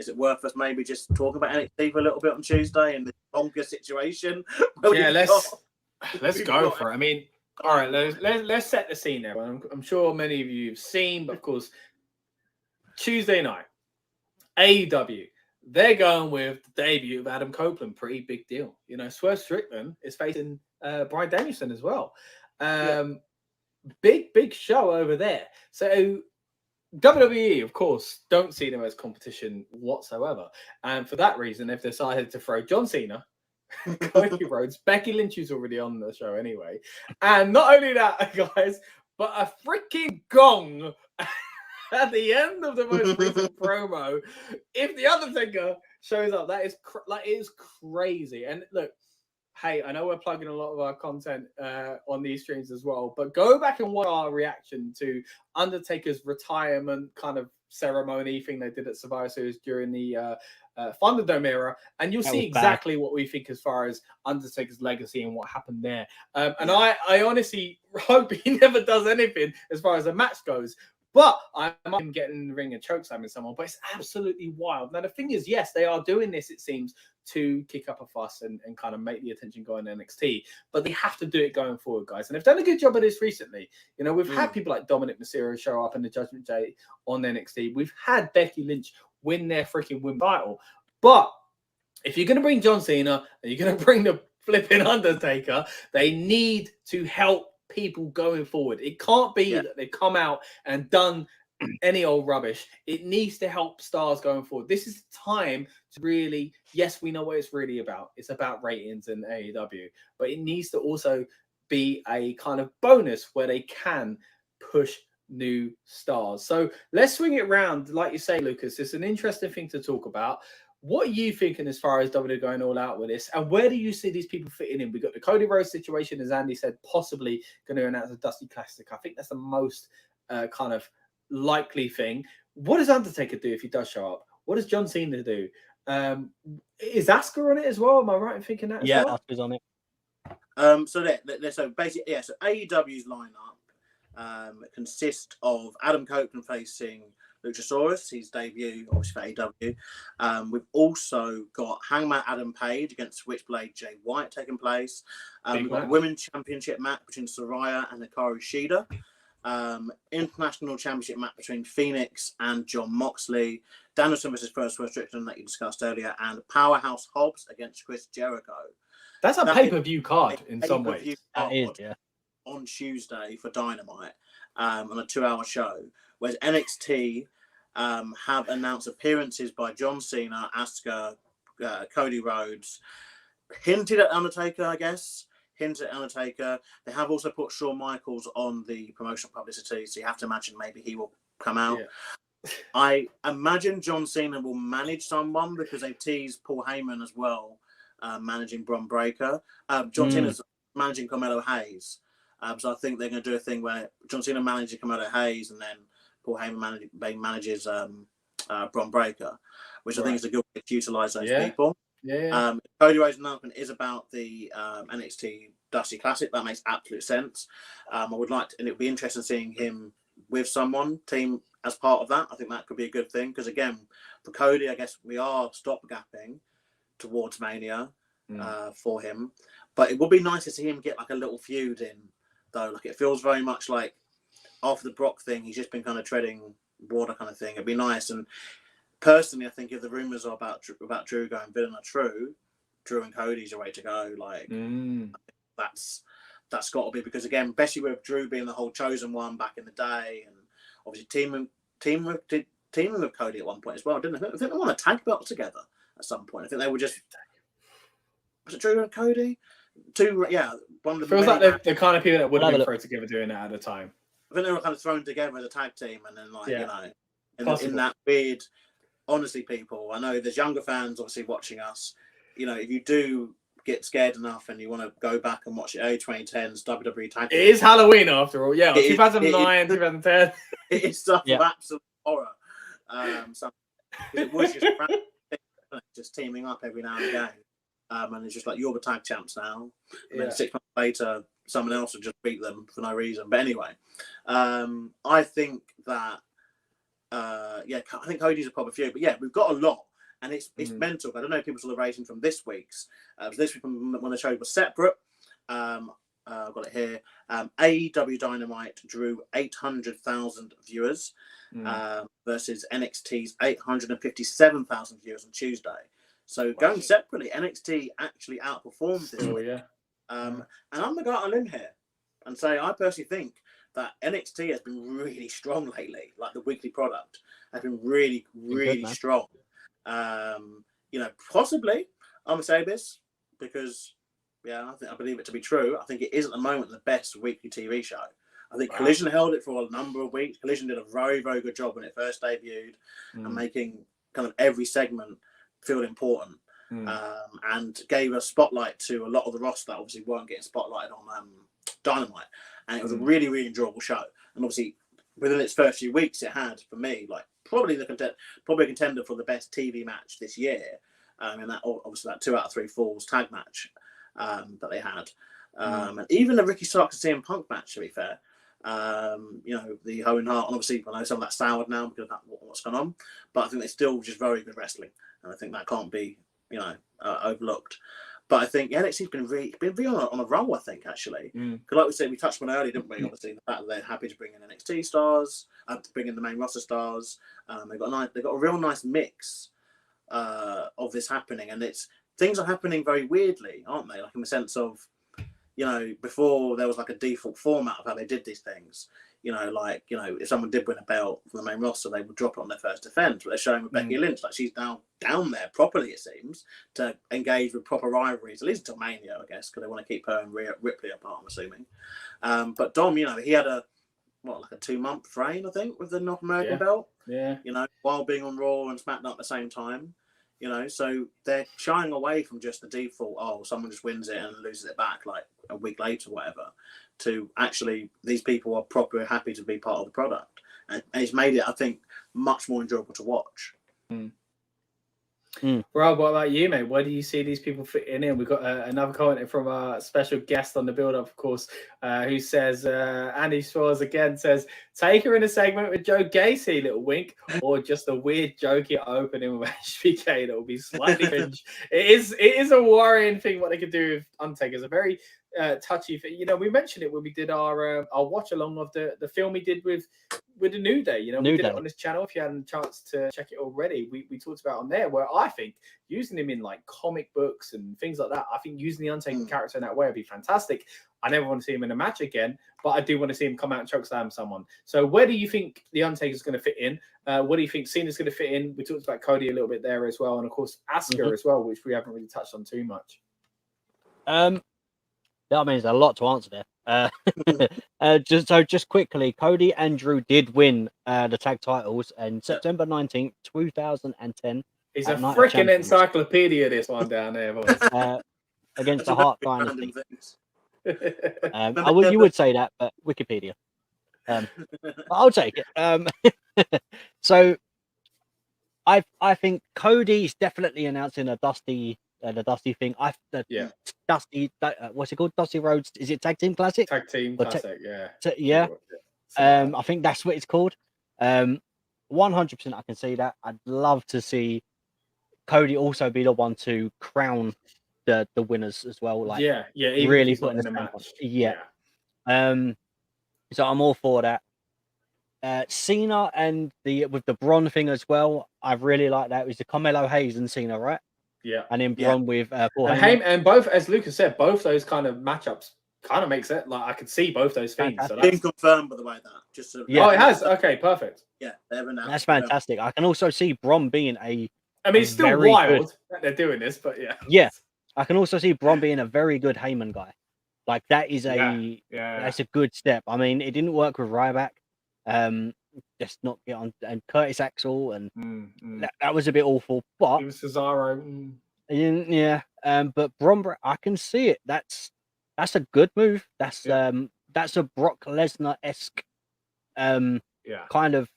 is it worth us maybe just talking about NXT for a little bit on Tuesday and the longer situation? Yeah, let's go for it. I mean, all right, let's set the scene there. I'm sure many of you have seen, but of course, Tuesday night, AEW, they're going with the debut of Adam Copeland. Pretty big deal. You know, Swerve Strickland is facing Bryan Danielson as well. Big show over there. So WWE, of course, don't see them as competition whatsoever. And for that reason, they've decided to throw John Cena, Cody Rhodes, Becky Lynch, who's already on the show anyway. And not only that, guys, but a freaking gong at the end of the most recent promo. If the Undertaker shows up, that is crazy. And look, hey, I know we're plugging a lot of our content on these streams as well, but go back and watch our reaction to Undertaker's retirement kind of ceremony thing they did at Survivor Series during the Thunderdome era, and you'll see exactly what we think as far as Undertaker's legacy and what happened there. And I honestly hope he never does anything as far as a match goes. But I might him getting in the ring and chokeslamming someone, but it's absolutely wild. Now, the thing is, yes, they are doing this, it seems, to kick up a fuss and kind of make the attention go on NXT, but they have to do it going forward, guys. And they've done a good job of this recently. You know, we've had people like Dominic Mysterio show up in the Judgment Day on NXT. We've had Becky Lynch win their freaking win title. But if you're going to bring John Cena and you're going to bring the flipping Undertaker, they need to help people going forward. It can't be that they've come out and done any old rubbish. It needs to help stars going forward. This is the time to really, yes, we know what it's really about. It's about ratings and AEW, but it needs to also be a kind of bonus where they can push new stars. So let's swing it around. Like you say, Lucas, it's an interesting thing to talk about. What are you thinking as far as WWE going all out with this? And where do you see these people fitting in? We've got the Cody Rhodes situation, as Andy said, possibly going to announce a Dusty Classic. I think that's the most kind of likely thing. What does Undertaker do if he does show up? What does John Cena do? Is Asuka on it as well? Am I right in thinking that as well? Yeah, Asuka's on it. So basically, so AEW's lineup consists of Adam Copeland facing Luchasaurus, his debut, obviously for AEW. We've also got Hangman Adam Page against Switchblade Jay White taking place. We've got a Women's Championship match between Saraya and Hikaru Shida. International Championship match between Phoenix and John Moxley. Danielson versus First Strickland that you discussed earlier. And Powerhouse Hobbs against Chris Jericho. That's a pay-per-view card in some ways. That is, yeah. On Tuesday for Dynamite on a 2-hour show. Whereas NXT have announced appearances by John Cena, Asuka, Cody Rhodes, hinted at Undertaker, I guess. Hinted at Undertaker. They have also put Shawn Michaels on the promotional publicity, so you have to imagine maybe he will come out. Yeah. I imagine John Cena will manage someone because they teased Paul Heyman as well, managing Bron Breakker. John Cena's managing Carmello Hayes. So I think they're going to do a thing where John Cena manages Carmello Hayes and then Paul Heyman manages Bron Breakker, which I think is a good way to utilize those people. Yeah. Cody Rhodes' announcement is about the NXT Dusty Classic. That makes absolute sense. I would like to, and it would be interesting seeing him with someone, team as part of that. I think that could be a good thing because, again, for Cody, I guess we are stopgapping towards Mania for him. But it would be nice to see him get like a little feud in, though. Like it feels very much like after the Brock thing, he's just been kind of treading water kind of thing. It'd be nice. And personally, I think if the rumors are about Drew going villain are true, Drew and Cody's a way to go. Like that's got to be because again, especially with Drew being the whole chosen one back in the day, and obviously teaming with Cody at one point as well. I think they want to tag belt together at some point. I think they were just was it Drew and Cody? One of the feels like they're the kind of people that would have been thrown together doing that at a time. I think they were kind of thrown together as a tag team, and then you know, in that weird. Honestly, people, I know there's younger fans obviously watching us. You know, if you do get scared enough and you want to go back and watch the early 2010s WWE tag team, it is Halloween after all. Yeah, 2009, 2010. It is stuff of absolute horror. It was just teaming up every now and again. And it's just like, you're the tag champs now. And then 6 months later, someone else would just beat them for no reason. But anyway, I think that, I think Cody's a proper feud. But yeah, we've got a lot. And it's mental. I don't know if people saw the rating from this week's. This week when the show was separate. I've got it here. AEW Dynamite drew 800,000 viewers versus NXT's 857,000 viewers on Tuesday. So going separately, NXT actually outperformed this week. Yeah. And I'm going to go out on a limb here and say I personally think that NXT has been really strong lately. Like the weekly product has been really, really strong. Possibly I'm going to say this because, I believe it to be true. I think it is at the moment the best weekly TV show. I think Collision held it for a number of weeks. Collision did a very, very good job when it first debuted and making kind of every segment feel important and gave a spotlight to a lot of the roster that obviously weren't getting spotlighted on Dynamite. And it was a really, really enjoyable show. And obviously, within its first few weeks, it had, for me, like probably a contender for the best TV match this year. And that obviously that 2 out of 3 falls tag match that they had. And even the Ricky Starks and CM Punk match, to be fair. The Owen Hart, and obviously I know some of that's soured now because of what's gone on, but I think they're still just very good wrestling, and I think that can't be overlooked. But I think NXT's been really on a roll. I think actually, because like we said, we touched on earlier, didn't we? Obviously, the fact that they're happy to bring in NXT stars, to bring in the main roster stars. They've got a real nice mix of this happening, and things are happening very weirdly, aren't they? Like in the sense of, before there was like a default format of how they did these things. If someone did win a belt from the main roster, they would drop it on their first defense. But they're showing with Becky Lynch, like she's now down there properly, it seems, to engage with proper rivalries, at least until Mania, I guess, because they want to keep her and Ripley apart, I'm assuming. But Dom, he had a 2-month reign, I think, with the North American belt. Yeah. While being on Raw and SmackDown at the same time. So they're shying away from just the default, someone just wins it and loses it back like a week later or whatever, to actually these people are properly happy to be part of the product. And it's made it, I think, much more enjoyable to watch. Rob, what about you, mate? Where do you see these people fitting in? We've got another comment from a special guest on the build-up, of course, who says, Andy Schwartz again says, Taker in a segment with Joe Gacy, little wink, or just a weird jokey opening with HBK that will be slightly cringe. It is a worrying thing what they could do with Undertaker. It's a very touchy thing. We mentioned it when we did our watch along of the film he did with the New Day. We did it on this channel. If you hadn't a chance to check it already, we talked about on there, where I think using him in like comic books and things like that, I think using the Undertaker character in that way would be fantastic. I never want to see him in a match again, but I do want to see him come out and chokeslam someone. So where do you think the Undertaker is going to fit in? What do you think Cena's going to fit in? We talked about Cody a little bit there as well, and of course Asuka as well, which we haven't really touched on too much. That means a lot to answer there. Just quickly, Cody and Drew did win the tag titles in September 19th, 2010. He's a freaking encyclopedia, this one down there, boys. Against the Hart Dynasty. You would say that, but Wikipedia. I'll take it. So I think Cody's definitely announcing a Dusty thing. Dusty, what's it called? Dusty Rhodes. Is it Tag Team Classic? Tag Team Classic, yeah. I think that's what it's called. 100% I can see that. I'd love to see Cody also be the one to crown the winners as well. Like, even really putting in a match. So I'm all for that. Cena and with the Bron thing as well. I really like that. It was the Carmello Hayes and Cena, right? Yeah. And then Bron with Paul Heyman. And both, as Lucas said, both those kind of matchups kind of makes it like I could see both those things. So that's been confirmed, by the way. Oh, it has. Okay, perfect. Yeah, they have announced. That's fantastic. I can also see Bron being it's still wild that they're doing this, but yeah. I can also see Bron being a very good Heyman guy. Like that is that's a good step. I mean, it didn't work with Ryback. Just not get on, and Curtis Axel, and that was a bit awful. But even Cesaro, but Bron, I can see it. That's a good move. That's a Brock Lesnar-esque kind of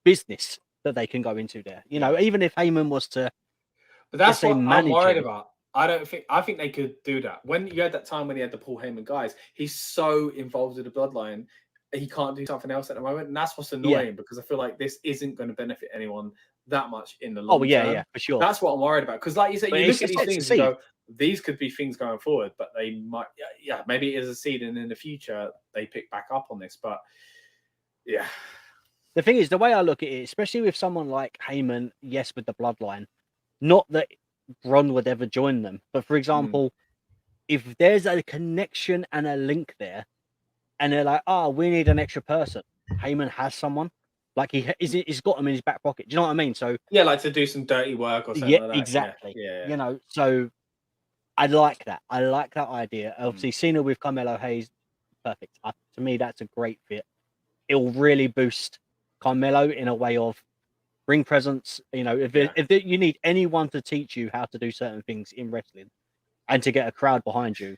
business that they can go into there. Even if Heyman was to, but that's what I'm worried about. I think they could do that. When you had that time when he had the Paul Heyman guys, he's so involved with the bloodline. He can't do something else at the moment, and that's what's annoying because I feel like this isn't going to benefit anyone that much in the long term. Yeah, for sure. That's what I'm worried about. Because, like you said, But you look at it's these a things seed. and go, these could be things going forward, but they might, maybe it is a seed, and in the future they pick back up on this. But yeah, the thing is, the way I look at it, especially with someone like Heyman, yes, with the bloodline, not that Bron would ever join them, but for example, if there's a connection and a link there, and they're like, oh, we need an extra person, Heyman has someone. Like he's got them in his back pocket. Do you know what I mean? So yeah, like to do some dirty work or something like that. Exactly. Yeah. You know, so I like that. I like that idea. Obviously, Cena with Carmello Hayes, perfect. To me, that's a great fit. It'll really boost Carmello in a way of ring presence. You know, if you need anyone to teach you how to do certain things in wrestling and to get a crowd behind you,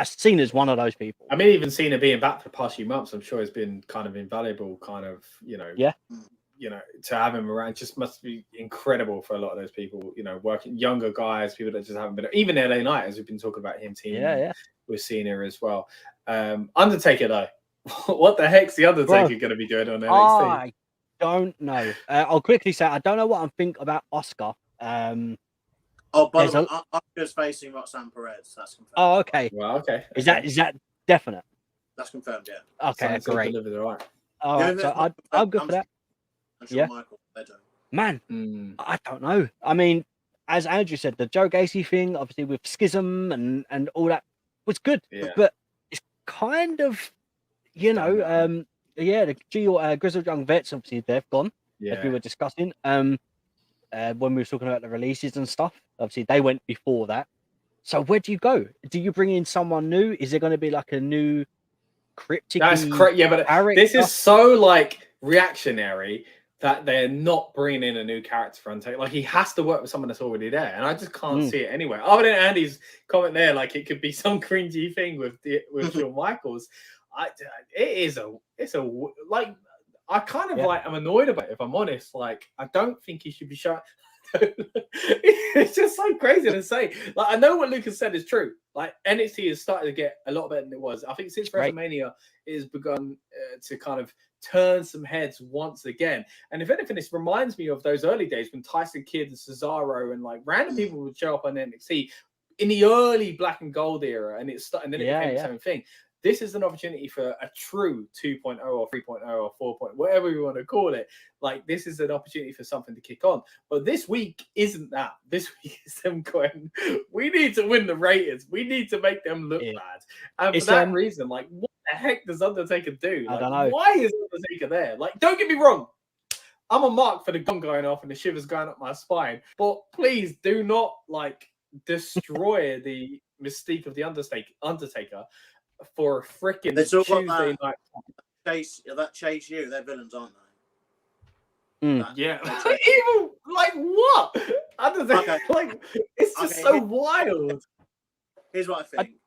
Cena's one of those people. I mean, even Cena being back for the past few months, I'm sure has been kind of invaluable, to have him around. Just must be incredible for a lot of those people, working, younger guys, people that just haven't been, even LA Knight, as we've been talking about him teaming with Cena as well. Undertaker, though, what the heck's the Undertaker going to be doing on NXT? I don't know. I'll quickly say, I don't know what I'm thinking about Oscar. By the way, Oscar's facing Roxanne Perez. That's confirmed. Oh, okay. Well, okay. Is that definite? That's confirmed, yeah. Okay, great. Delivered, all right. All right, so I'm good for that. Yeah. Michael, man, I don't know. I mean, as Andrew said, the Joe Gacy thing, obviously with Schism and all that, was good. Yeah. But it's kind of, the Grizzled Young Vets, obviously they've gone, as we were discussing. When we were talking about the releases and stuff, obviously they went before that. So where do you go? Do you bring in someone new? Is there going to be like a new cryptic? That's correct. Yeah, but this is so like reactionary that they're not bringing in a new character for Undertaker. Like, he has to work with someone that's already there, and I just can't see it anywhere. Other than Andy's comment there, like it could be some cringy thing with Shawn Michaels. I kind of I'm annoyed about it, if I'm honest. Like, I don't think he should be shot. It's just so crazy to say. Like, I know what Lucas said is true. Like, NXT has started to get a lot better than it was. I think since WrestleMania, it has begun to kind of turn some heads once again. And if anything, this reminds me of those early days when Tyson Kidd and Cesaro and like random people would show up on NXT in the early black and gold era, and it became the same thing. This is an opportunity for a true 2.0 or 3.0 or 4.0, whatever you want to call it. Like, this is an opportunity for something to kick on. But this week isn't that. This week is them going, we need to win the ratings. We need to make them look bad. And for that reason, like, what the heck does Undertaker do? Like, I don't know. Why is Undertaker there? Like, don't get me wrong. I'm a mark for the gun going off and the shivers going up my spine. But please do not, like, destroy the mystique of the Undertaker for a freaking Tuesday night. Chase you, they're villains, aren't they? Even like what? Like, it's just so wild. Here's what I think.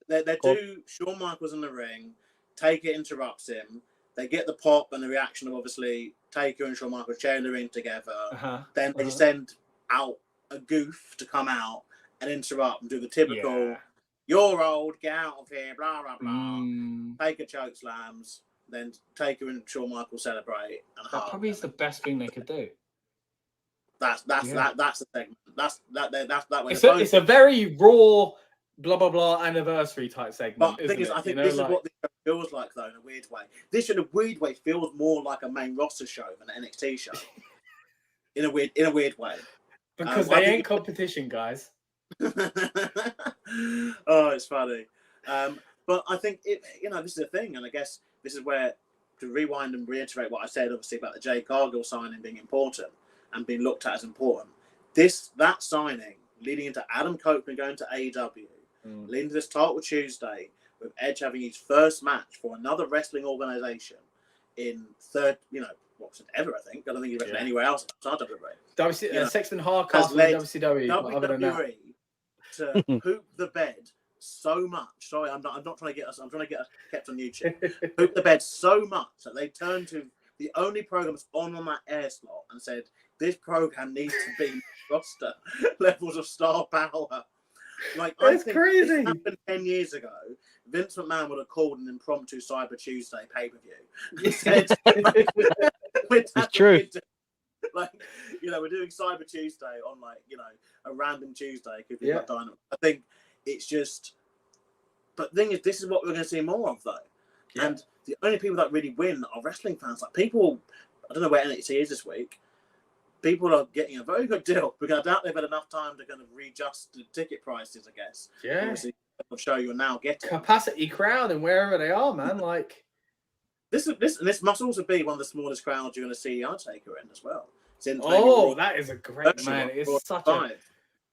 They do Shawn Michaels in the ring, Taker interrupts him, they get the pop and the reaction of obviously Taker and Shawn Michaels sharing the ring together. Then they send out a goof to come out and interrupt and do the typical you're old, get out of here, blah, blah, blah. Taker choke slams, then Taker and Shawn Michaels celebrate. And that probably is the best thing they could do. That's the segment. That's way. It's a very raw, blah, blah, blah anniversary type segment. But the thing is, I think this is what this show feels like, though, in a weird way. This, in a weird way, feels more like a main roster show than an NXT show. in a weird way. Because they ain't competition, guys. Oh, it's funny. But I think this is a thing, and I guess this is where, to rewind and reiterate what I said, obviously, about the Jade Cargill signing being important and being looked at as important. That signing leading into Adam Copeland going to AEW, leading to this title Tuesday, with Edge having his first match for another wrestling organization in ever, I think. I don't think he's wrestling anywhere else outside WWE. Sexton Hardcastle and WWE to poop the bed so much. Sorry, I'm not trying to get us. I'm trying to get us kept on YouTube. Poop the bed so much that they turned to the only program that's on that air slot and said this program needs to be roster levels of star power. Like, that's I think crazy. This happened 10 years ago. Vince McMahon would have called an impromptu Cyber Tuesday pay-per-view. He said, it's true. like, we're doing Cyber Tuesday on a random Tuesday because we've got Dynamite. I think it's just, but the thing is, this is what we're going to see more of though. Yeah. And the only people that really win are wrestling fans. Like people, I don't know where NXT is this week. People are getting a very good deal because I doubt they've had enough time to kind of readjust the ticket prices, I guess. Yeah. Obviously, the show you're now getting. Capacity crowd and wherever they are, man. Like this must also be one of the smallest crowds you're going to see Undertaker in as well. That is a great man. It's such a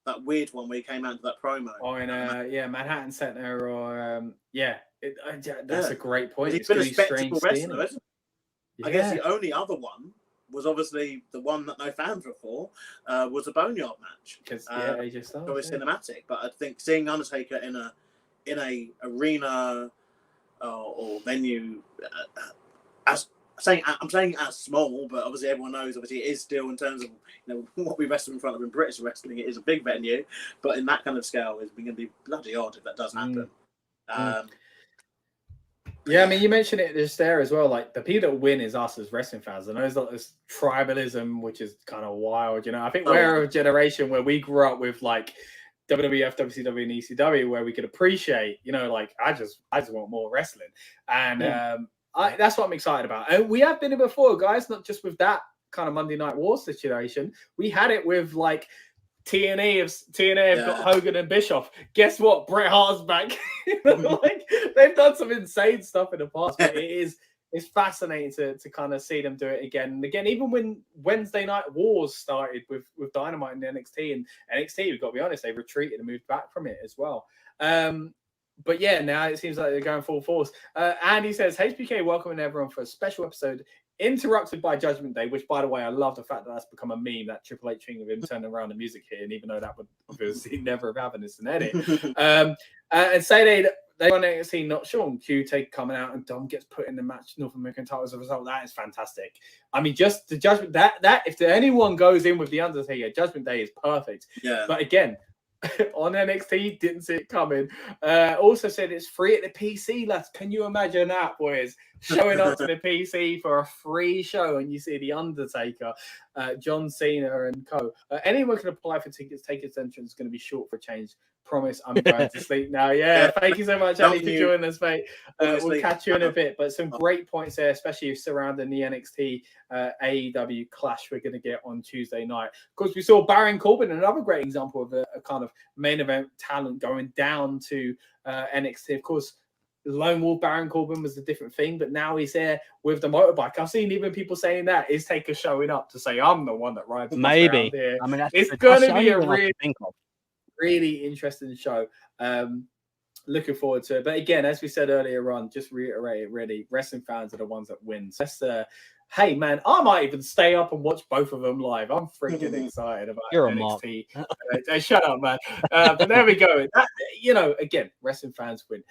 that weird one where he came out into that promo. Or in Manhattan Center, or that's a great point. He's been a spectacle wrestler, isn't he? I guess the only other one was obviously the one that no fans were for, was a Boneyard match. Because cinematic. But I think seeing Undertaker in a arena or venue, I'm saying as small, but obviously everyone knows. Obviously, it is still in terms of what we wrestle in front of in British wrestling. It is a big venue, but in that kind of scale, it's going to be bloody odd if that does happen. Yeah, I mean, you mentioned it just there as well. Like the people that win is us as wrestling fans. I know there's like this tribalism, which is kind of wild. I think we're a generation where we grew up with like WWF, WCW, and ECW, where we could appreciate. Like I just want more wrestling, and that's what I'm excited about. And we have been here before, guys. Not just with that kind of Monday Night War situation. We had it with like TNA have got Hogan and Bischoff. Guess what? Bret Hart's back. Like they've done some insane stuff in the past, but it's fascinating to kind of see them do it again and again. Even when Wednesday Night Wars started with Dynamite and NXT, we've got to be honest, they retreated and moved back from it as well. But yeah, now it seems like they're going full force. Andy says, HBK welcoming everyone for a special episode interrupted by Judgment Day, which, by the way, I love the fact that that's become a meme, that Triple H thing of him turning around the music here, and even though that would obviously never have happened, it's an edit. And say they want NXT, not Sean. Q-Take coming out, and Dom gets put in the match North American title as a result. That is fantastic. I mean, just the Judgment, that if anyone goes in with the Undertaker, Judgment Day is perfect. Yeah. But again, on NXT, didn't see it coming. Also said it's free at the PC, lads. Can you imagine that, boys? Showing up to the PC for a free show and you see the Undertaker, John Cena and co. Anyone can apply for tickets. Tickets entrance is going to be short for change. Promise I'm going to sleep now. Yeah, thank you so much, Ali, for joining us, mate. We'll catch you in a bit. But some great points there, especially surrounding the NXT AEW clash we're going to get on Tuesday night. Of course, we saw Baron Corbin, another great example of a kind of main event talent going down to NXT. Of course, Lone Wolf Baron Corbin was a different thing, but now he's there with the motorbike. I've seen even people saying that is Taker showing up to say, I'm the one that rides maybe here. I mean, it's going to be a really interesting show. Looking forward to it. But again, as we said earlier on, just reiterate it really, wrestling fans are the ones that win. So let's, hey man, I might even stay up and watch both of them live. I'm freaking excited about NXT. Shut up, man. But there we go. That, again, wrestling fans win.